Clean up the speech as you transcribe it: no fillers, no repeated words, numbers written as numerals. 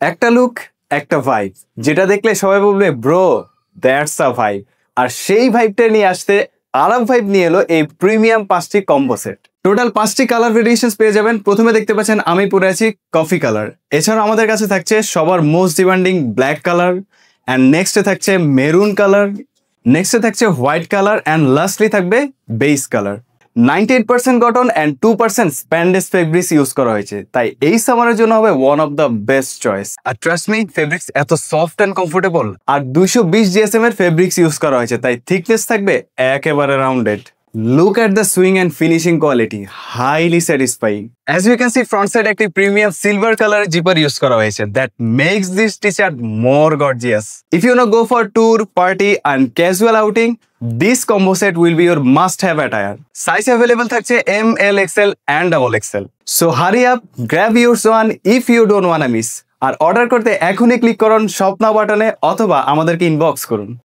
একটা লুক, একটা ভাইব, যেটা দেখলে সবাই বলবে ব্রো দ্যাটস আ ভাইব। আর সেই ভাইবটা নিয়ে আসতে আরাম ভাইব নিয়ে এলো এই প্রিমিয়াম 5টি কম্বো সেট। টোটাল 5টি কালার ভেরিয়েশনস পেয়ে যাবেন। প্রথমে দেখতে পাচ্ছেন আমি পরে আছি কফি কালার। এছাড়াও আমাদের কাছে থাকছে সবার most demanding black colour, and নেক্সটে থাকছে মেরুন কালার, নেক্সটে থাকছে হোয়াইট কালার, অ্যান্ড লাস্টলি থাকবে beige colour. 98% cotton and 2% spandex fabrics use করা হয়েছে, তাই এই সামারের জন্য হবে one of the best choice. আর ট্রাস্ট মি, ফেব্রিক্স এত সফট অ্যান্ড কমফোর্টেবল। আর 220 জিএসএম এর ফেব্রিক্স ইউজ করা হয়েছে, তাই থিকনেস থাকবে একেবারে rounded. Look at the swing and finishing quality, highly satisfying. As you can see, front side একটি প্রিমিয়াম সিলভার কালারের জিপার ইউজ করা হয়েছে, that makes this t-shirt more gorgeous. If you wanna go for tour, party and casual outing, this combo set will be your must-have attire. Size available থাকছে M, L, XL and XXL. So hurry up, grab yours one if you don't wanna miss. আর order করতে এখনই click করুন shop নাও বাটনে অথবা আমাদেরকে inbox করুন।